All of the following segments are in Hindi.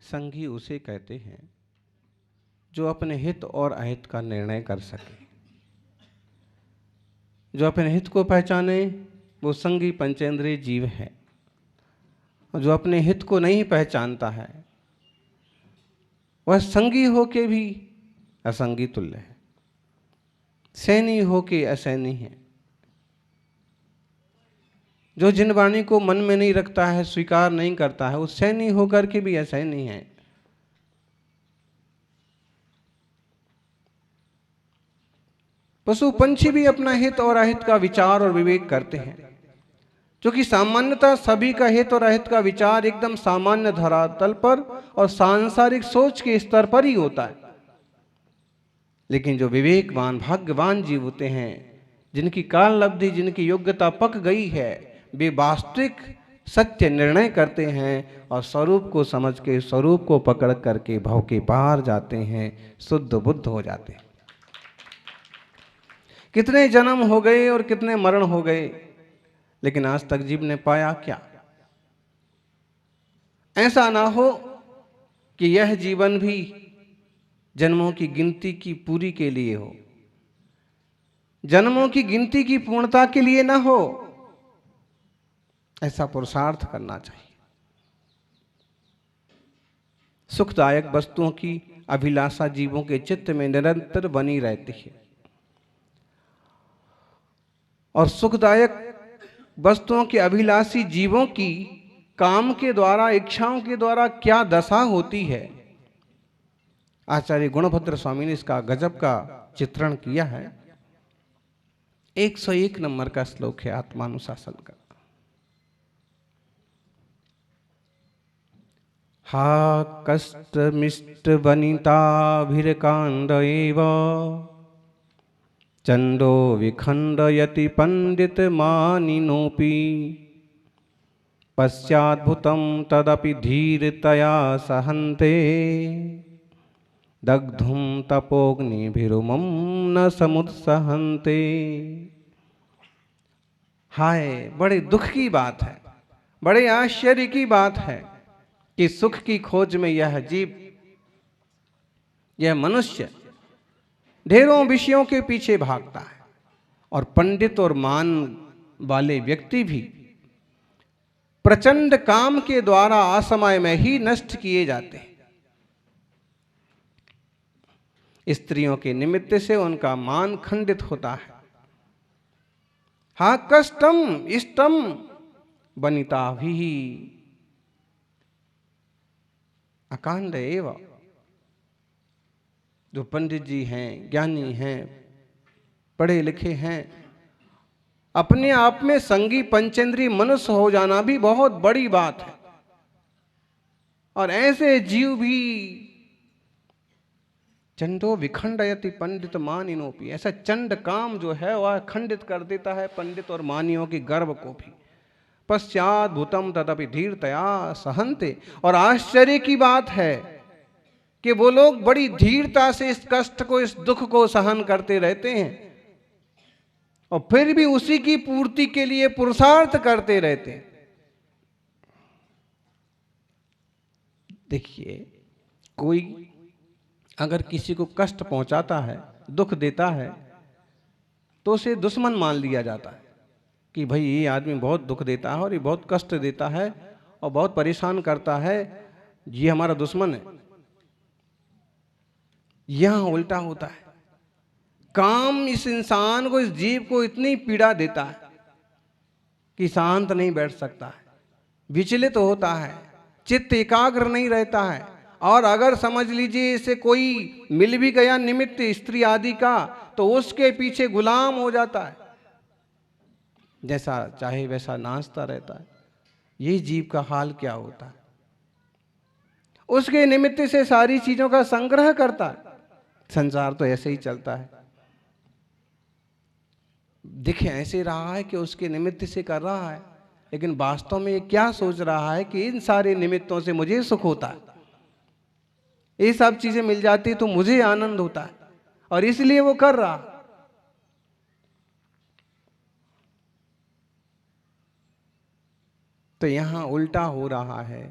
संगी उसे कहते हैं जो अपने हित और अहित का निर्णय कर सके। जो अपने हित को पहचाने वो संगी पंचेंद्रिय जीव है, और जो अपने हित को नहीं पहचानता है वह संगी होके भी असंगी तुल्य है, सैनी होके असैनी है। जो जिन वाणी को मन में नहीं रखता है, स्वीकार नहीं करता है, वो सैनी होकर के भी असैनी है। पशु पंछी भी अपना हित और अहित का विचार और विवेक करते हैं, क्योंकि सामान्यतः सभी का हित और अहित का विचार एकदम सामान्य धरातल पर और सांसारिक सोच के स्तर पर ही होता है। लेकिन जो विवेकवान भाग्यवान जीव होते हैं, जिनकी काल अवधि, जिनकी योग्यता पक गई है, वे वास्तविक सत्य निर्णय करते हैं और स्वरूप को समझ के, स्वरूप को पकड़ करके भव के पार जाते हैं, शुद्ध बुद्ध हो जाते हैं। कितने जन्म हो गए और कितने मरण हो गए, लेकिन आज तक जीव ने पाया क्या? ऐसा ना हो कि यह जीवन भी जन्मों की गिनती की पूरी के लिए हो, जन्मों की गिनती की पूर्णता के लिए ना हो। ऐसा पुरुषार्थ करना चाहिए। सुखदायक वस्तुओं की अभिलाषा जीवों के चित्त में निरंतर बनी रहती है, और सुखदायक वस्तुओं के अभिलाषी जीवों की काम के द्वारा, इच्छाओं के द्वारा क्या दशा होती है, आचार्य गुणभद्र स्वामी ने इसका गजब का चित्रण किया है। 101 नंबर का श्लोक है आत्मानुशासन का। हा कष्ट मिष्ट वनिताभिर्कांड एव चंडो विखंडयति पंडित मानिनोपि पश्चाद्भुतं तदपि धीरतया सहन्ते दग्धुं तपोग्निभिरुमं न समुत्सहन्ते। हाय, बड़े दुख की बात है, बड़े आश्चर्य की बात है कि सुख की खोज में यह जीव, यह मनुष्य ढेरों विषयों के पीछे भागता है, और पंडित और मान वाले व्यक्ति भी प्रचंड काम के द्वारा असमय में ही नष्ट किए जाते हैं। स्त्रियों के निमित्त से उनका मान खंडित होता है। हा कष्टम इष्टम वनिता भी अकांड एव। जो पंडित जी हैं, ज्ञानी हैं, पढ़े लिखे हैं, अपने आप में संगी पंचेंद्रिय मनुष्य हो जाना भी बहुत बड़ी बात है। और ऐसे जीव भी चंडो विखंडयति पंडित मानिनोपि, ऐसा चंड काम जो है वह खंडित कर देता है पंडित और मानियों के गर्व को भी। पश्चात भूतम तदपि धीरतया सहन्ते। और आश्चर्य की बात है कि वो लोग बड़ी धीरता से इस कष्ट को, इस दुख को सहन करते रहते हैं, और फिर भी उसी की पूर्ति के लिए पुरुषार्थ करते रहते हैं। देखिए, कोई अगर किसी को कष्ट पहुंचाता है, दुख देता है, तो उसे दुश्मन मान लिया जाता है कि भाई ये आदमी बहुत दुख देता है और ये बहुत कष्ट देता है और बहुत परेशान करता है, ये हमारा दुश्मन है। यहां उल्टा होता है। काम इस इंसान को, इस जीव को इतनी पीड़ा देता है कि शांत नहीं बैठ सकता है, विचलित होता है, चित्त एकाग्र नहीं रहता है। और अगर समझ लीजिए इसे कोई मिल भी गया निमित्त स्त्री आदि का, तो उसके पीछे गुलाम हो जाता है, जैसा चाहे वैसा नाचता रहता है। ये जीव का हाल क्या होता है? उसके निमित्त से सारी चीजों का संग्रह करता है। संसार तो ऐसे ही चलता है, दिखे ऐसे रहा है कि उसके निमित्त से कर रहा है, लेकिन वास्तव में ये क्या सोच रहा है कि इन सारे निमित्तों से मुझे सुख होता है, ये सब चीजें मिल जाती तो मुझे आनंद होता है, और इसलिए वो कर रहा। तो यहाँ उल्टा हो रहा है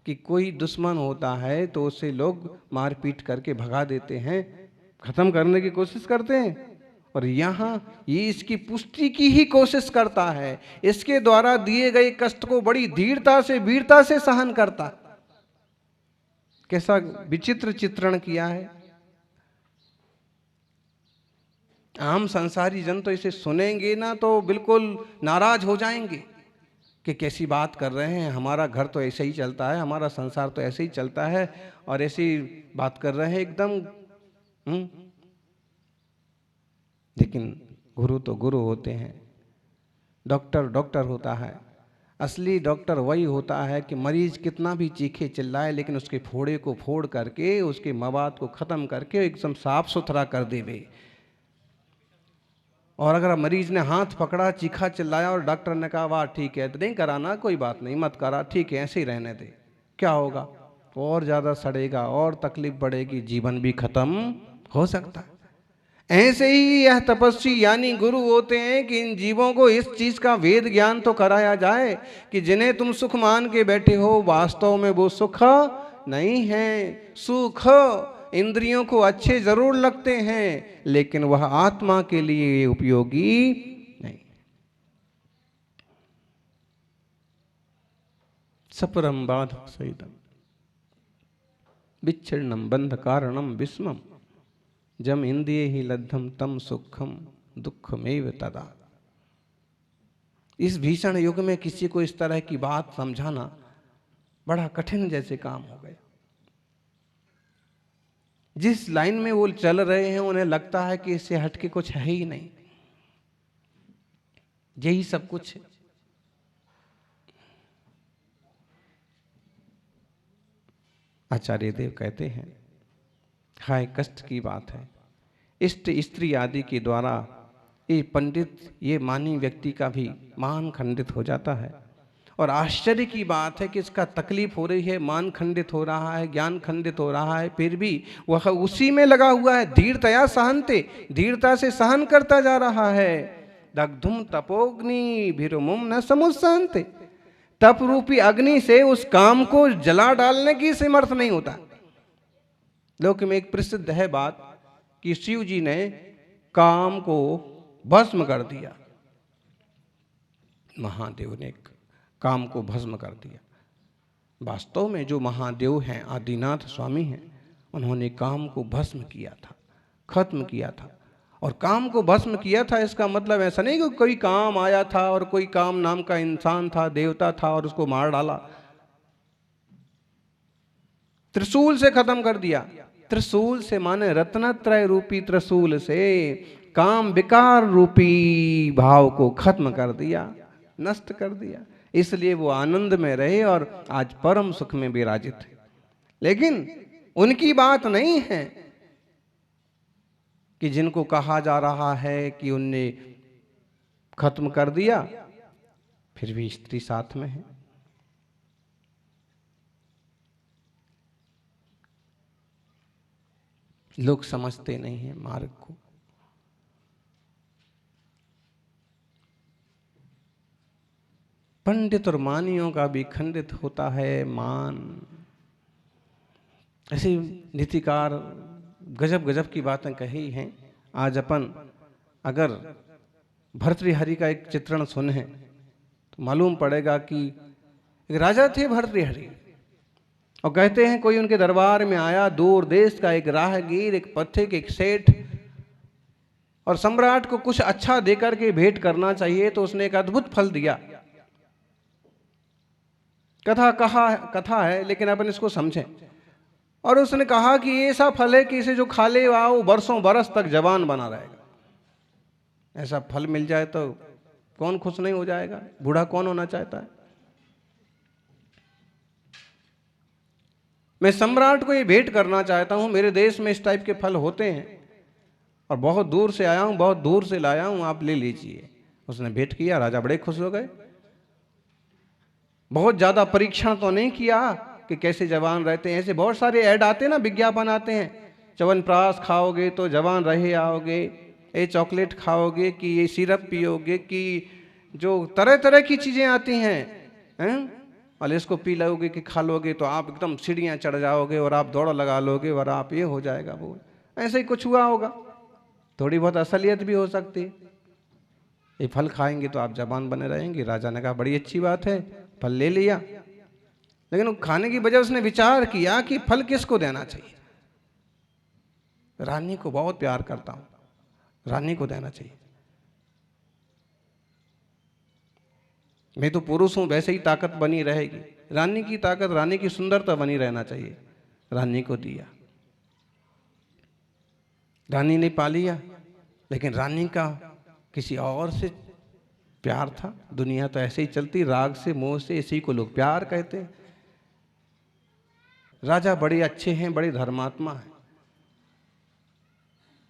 कि कोई दुश्मन होता है तो उसे लोग मारपीट करके भगा देते हैं, खत्म करने की कोशिश करते हैं। और यहाँ ये इसकी पुष्टि की ही कोशिश करता है, इसके द्वारा दिए गए कष्ट को बड़ी धीरता से वीरता से सहन करता। कैसा विचित्र चित्रण किया है। आम संसारी जन तो इसे सुनेंगे ना तो बिल्कुल नाराज हो जाएंगे कि कैसी बात कर रहे हैं, हमारा घर तो ऐसे ही चलता है, हमारा संसार तो ऐसे ही चलता है और ऐसी बात कर रहे हैं एकदम। लेकिन गुरु तो गुरु होते हैं, डॉक्टर डॉक्टर होता है। असली डॉक्टर वही होता है कि मरीज कितना भी चीखे चिल्लाए लेकिन उसके फोड़े को फोड़ करके, उसके मवाद को ख़त्म करके एकदम साफ सुथरा कर देवे। और अगर मरीज ने हाथ पकड़ा, चीखा चिल्लाया और डॉक्टर ने कहा वाह ठीक है, तो नहीं कराना, कोई बात नहीं, मत करा, ठीक है ऐसे ही रहने दे, क्या होगा? और ज़्यादा सड़ेगा और तकलीफ बढ़ेगी, जीवन भी खत्म हो सकता है। ऐसे ही यह तपस्वी यानी गुरु होते हैं कि इन जीवों को इस चीज़ का वेद ज्ञान तो कराया जाए कि जिन्हें तुम सुख मान के बैठे हो वास्तव में वो सुख नहीं है। सुख इंद्रियों को अच्छे जरूर लगते हैं लेकिन वह आत्मा के लिए उपयोगी नहीं। सपरम बाध सहितम विच्छिन्नम बंध कारणम विस्मम जम इंद्रिय ही लद्धम तम सुखम दुखमेव तदा। इस भीषण युग में किसी को इस तरह की बात समझाना बड़ा कठिन जैसे काम हो गया। जिस लाइन में वो चल रहे हैं उन्हें लगता है कि इससे हटके कुछ है ही नहीं, यही सब कुछ है। आचार्य देव कहते हैं हाय कष्ट की बात है, इष्ट स्त्री आदि के द्वारा ये पंडित, ये मानी व्यक्ति का भी मान खंडित हो जाता है। और आश्चर्य की बात है कि इसका तकलीफ हो रही है, मान खंडित हो रहा है, ज्ञान खंडित हो रहा है, फिर भी वह उसी में लगा हुआ है। धीरतया सहनते, धीरता से सहन करता जा रहा है। दग्धुम तपोग्नि भिरुमुम न समुत्सहन्ते, तप रूपी अग्नि से उस काम को जला डालने की समर्थ नहीं होता। लोक में एक प्रसिद्ध है बात कि शिव जी ने काम को भस्म कर दिया, महादेव ने काम को भस्म कर दिया। वास्तव में जो महादेव हैं, आदिनाथ स्वामी हैं, उन्होंने काम को भस्म किया था, खत्म किया था। और काम को भस्म किया था इसका मतलब ऐसा नहीं कि कोई काम आया था और कोई काम नाम का इंसान था, देवता था और उसको मार डाला। त्रिशूल से खत्म कर दिया। त्रिशूल से माने रत्नत्रय रूपी त्रिशूल से काम विकार रूपी भाव को खत्म कर दिया, नष्ट कर दिया। इसलिए वो आनंद में रहे और आज परम सुख में विराजित है। लेकिन उनकी बात नहीं है कि जिनको कहा जा रहा है कि उनने खत्म कर दिया फिर भी स्त्री साथ में है। लोग समझते नहीं हैं मार्ग को। पंडित और मानियों का भी खंडित होता है मान। ऐसे नीतिकार गजब गजब की बातें कही हैं। आज अपन अगर भर्तृहरि का एक चित्रण सुने तो मालूम पड़ेगा कि एक राजा थे भर्तृहरि, और कहते हैं कोई उनके दरबार में आया, दूर देश का एक राहगीर, एक पथिक, एक सेठ, और सम्राट को कुछ अच्छा देकर के भेंट करना चाहिए, तो उसने एक अद्भुत फल दिया। कथा है लेकिन अपन इसको समझें। और उसने कहा कि ऐसा फल है कि इसे जो खा ले वो बरसों बरस तक जवान बना रहेगा। ऐसा फल मिल जाए तो कौन खुश नहीं हो जाएगा? बूढ़ा कौन होना चाहता है? मैं सम्राट को ये भेंट करना चाहता हूं, मेरे देश में इस टाइप के फल होते हैं और बहुत दूर से आया हूं, बहुत दूर से लाया हूं, आप ले लीजिए। उसने भेंट किया, राजा बड़े खुश हो गए। बहुत ज्यादा परीक्षण तो नहीं किया कि कैसे जवान रहते हैं। ऐसे बहुत सारे ऐड आते हैं ना, विज्ञापन आते हैं, च्यवनप्राश खाओगे तो जवान रहे आओगे, ये चॉकलेट खाओगे कि ये सिरप पियोगे, कि जो तरह तरह की चीजें आती हैं, और इसको पी लोगे कि खा लोगे तो आप एकदम सीढ़ियाँ चढ़ जाओगे और आप दौड़ लगा लोगे और आप ये हो जाएगा वो, ऐसे ही कुछ हुआ होगा। थोड़ी बहुत असलियत भी हो सकती है। ये फल खाएंगे तो आप जवान बने रहेंगे। राजा ने कहा बड़ी अच्छी बात है, फल ले लिया। लेकिन वो खाने की बजाय उसने विचार किया कि फल किसको देना चाहिए। रानी को बहुत प्यार करता हूं, रानी को देना चाहिए। मैं तो पुरुष हूं, वैसे ही ताकत बनी रहेगी। रानी की ताकत, रानी की सुंदरता बनी रहना चाहिए। रानी को दिया, रानी ने पा लिया। लेकिन रानी का किसी और से प्यार था। दुनिया तो ऐसे ही चलती, राग से मोह से, इसी को लोग प्यार कहते हैं। राजा बड़े अच्छे हैं, बड़े धर्मात्मा हैं,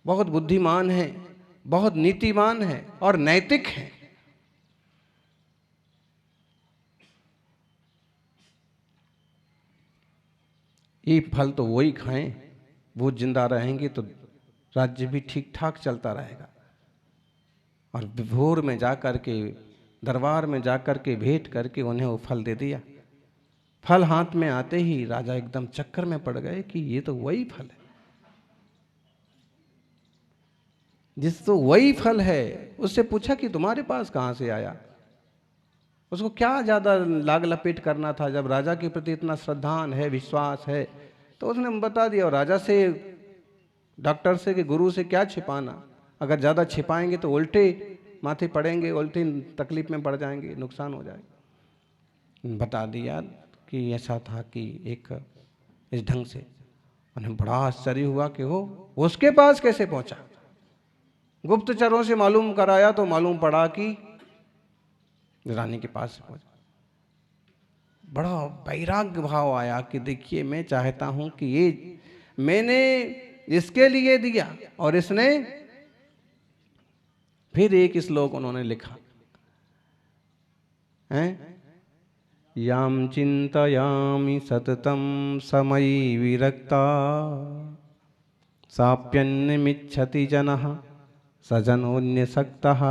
बहुत बुद्धिमान हैं, बहुत नीतिमान हैं और नैतिक हैं। ये फल तो वही खाएं, वो जिंदा रहेंगे तो राज्य भी ठीक ठाक चलता रहेगा। और भोर में जाकर के, दरबार में जाकर के भेंट करके उन्हें वो फल दे दिया। फल हाथ में आते ही राजा एकदम चक्कर में पड़ गए कि ये तो वही फल है। जिस तो वही फल है, उससे पूछा कि तुम्हारे पास कहां से आया। उसको क्या ज्यादा लाग लपेट करना था, जब राजा के प्रति इतना श्रद्धान है, विश्वास है, तो उसने बता दिया। और राजा से, डॉक्टर से कि गुरु से क्या छिपाना, अगर ज्यादा छिपाएंगे तो उल्टे माथे पड़ेंगे, उल्टी तकलीफ में पड़ जाएंगे, नुकसान हो जाएगा। बता दिया कि ऐसा था कि एक इस ढंग से। उन्हें बड़ा आश्चर्य हुआ कि वो उसके पास कैसे पहुंचा। गुप्तचरों से मालूम कराया तो मालूम पड़ा कि रानी के पास पहुंचा। बड़ा वैराग्य भाव आया कि देखिए, मैं चाहता हूं कि ये मैंने इसके लिए दिया और इसने। फिर एक श्लोक उन्होंने लिखा है, याम चिंतयामि सततम समयी विरक्ता साप्यन्नमिच्छति जनः सजनोन्यसक्तः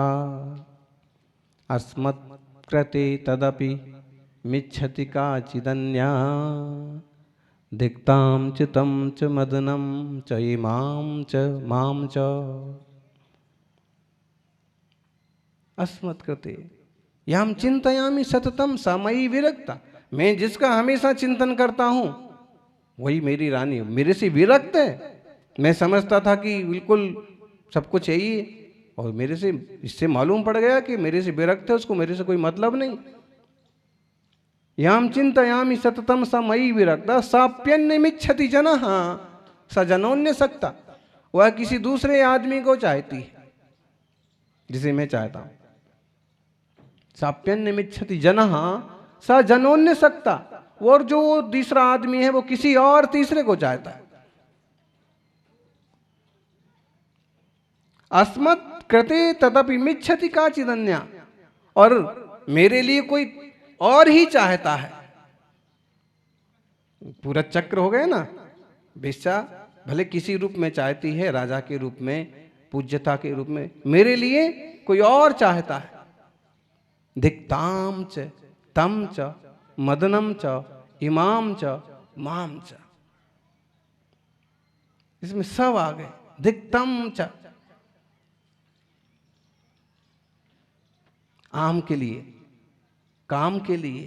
अस्मत्कृते तदपि मिच्छति काचिदन्या दिक्तां च तं च मदनं च इमां च मां च अस्मत्कृते याम चिंतयामि सततम समयी विरक्ता। मैं जिसका हमेशा चिंतन करता हूं वही मेरी रानी मेरे से विरक्त है। मैं समझता था कि बिल्कुल सब कुछ यही है, और मेरे से, इससे मालूम पड़ गया कि मेरे से विरक्त है, उसको मेरे से कोई मतलब नहीं। याम चिंतयामि सततम समयी विरक्ता साप्यन्नमिच्छति जनः सजनोन्यसक्ता। वह किसी दूसरे आदमी को चाहती है जिसे मैं चाहता हूं। साप्यन्नमिच्छति जनः सजनोन्यसक्ता। और जो दूसरा आदमी है वो किसी और तीसरे को चाहता है। अस्मत् कृते तदपि मिच्छति काचिदन्या। और मेरे लिए कोई और ही चाहता है। पूरा चक्र हो गया ना। वेश्या भले किसी रूप में चाहती है, राजा के रूप में, पूज्यता के रूप में, मेरे लिए कोई और चाहता है। धिक्ताम च तम च मदनम च इमाम च माम च। इसमें सब आ गए। धिक्तम च आम के लिए, काम के लिए,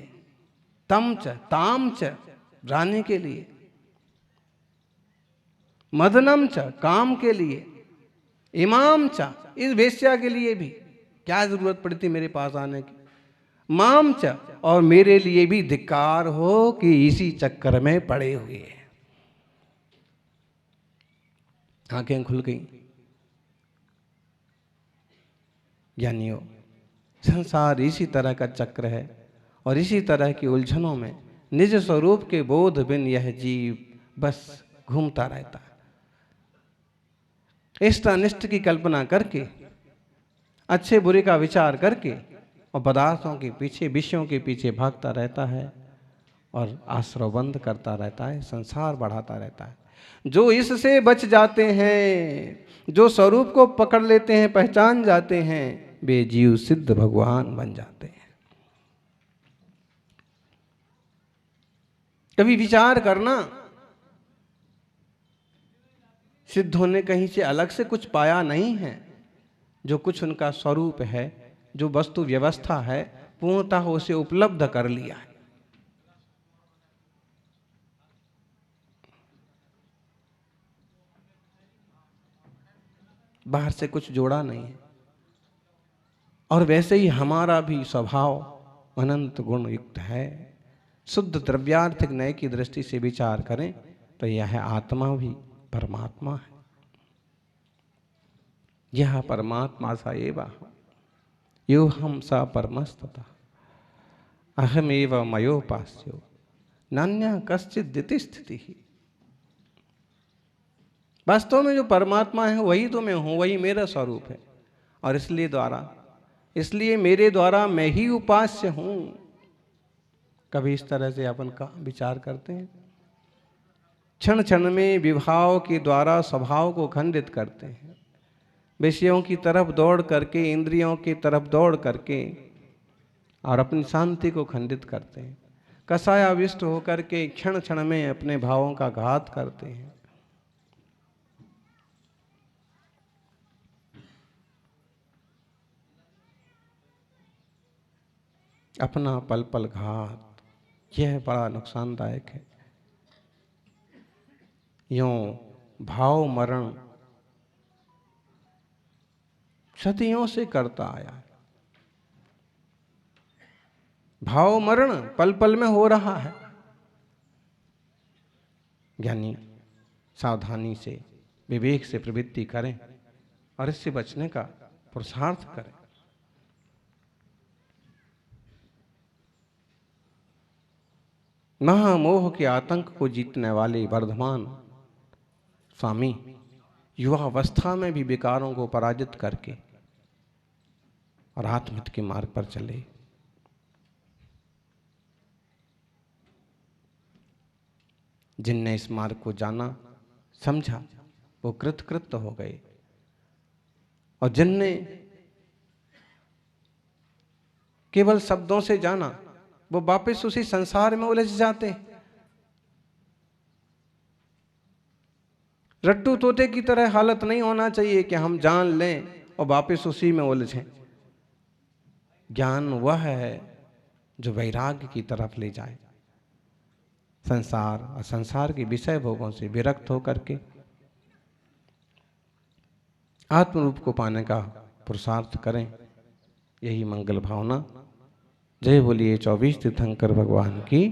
तम च ताम च रानी के लिए, मदनम च काम के लिए, इमाम च इस वेश्या के लिए भी क्या जरूरत पड़ी थी मेरे पास आने की, माम च और मेरे लिए भी धिक्कार हो कि इसी चक्कर में पड़े हुए हैं। आंखें खुल गई। ज्ञानियों, संसार इसी तरह का चक्र है और इसी तरह की उलझनों में निज स्वरूप के बोध बिन यह जीव बस घूमता रहता है। इष्ट अनिष्ट की कल्पना करके, अच्छे बुरे का विचार करके और पदार्थों के पीछे, विषयों के पीछे भागता रहता है और आश्रवबंध करता रहता है, संसार बढ़ाता रहता है। जो इससे बच जाते हैं, जो स्वरूप को पकड़ लेते हैं, पहचान जाते हैं, वे जीव सिद्ध भगवान बन जाते हैं। कभी विचार करना, सिद्धों ने कहीं से अलग से कुछ पाया नहीं है। जो कुछ उनका स्वरूप है, जो वस्तु व्यवस्था है, पूर्णतः उसे उपलब्ध कर लिया है। बाहर से कुछ जोड़ा नहीं है। और वैसे ही हमारा भी स्वभाव अनंत गुण युक्त है। शुद्ध द्रव्यार्थिक न्याय की दृष्टि से विचार करें तो यह आत्मा भी परमात्मा है। यह परमात्मा सा एव यो हम सा परमस्तता अहमेव मयोपास्यो नान्या कश्चित् दिति स्थिति। वास्तव में जो परमात्मा है वही तो मैं हूं, वही मेरा स्वरूप है। और इसलिए मेरे द्वारा मैं ही उपास्य हूं। कभी इस तरह से अपन का विचार करते हैं। क्षण क्षण में विभाव के द्वारा स्वभाव को खंडित करते हैं। विषयों की तरफ दौड़ करके, इंद्रियों की तरफ दौड़ करके और अपनी शांति को खंडित करते हैं। कषायाविष्ट होकर के क्षण क्षण में अपने भावों का घात करते हैं। अपना पल पल घात, यह बड़ा नुकसानदायक है। यों भाव मरण सदियों से करता आया है। भाव मरण पल पल में हो रहा है। ज्ञानी सावधानी से, विवेक से प्रवृत्ति करें और इससे बचने का पुरुषार्थ करें। महामोह के आतंक को जीतने वाले वर्धमान स्वामी युवावस्था में भी विकारों को पराजित करके और आत्महित के मार्ग पर चले। जिनने इस मार्ग को जाना समझा वो कृतकृत्य हो गए, और जिनने केवल शब्दों से जाना वो वापस उसी संसार में उलझ जाते हैं। रट्टू तोते की तरह हालत नहीं होना चाहिए कि हम जान लें और वापस उसी में उलझें। ज्ञान वह है जो वैराग्य की तरफ ले जाए, संसार और संसार के विषय भोगों से विरक्त होकर के आत्मरूप को पाने का पुरुषार्थ करें। यही मंगल भावना। जय बोलिए 24 तीर्थंकर भगवान की।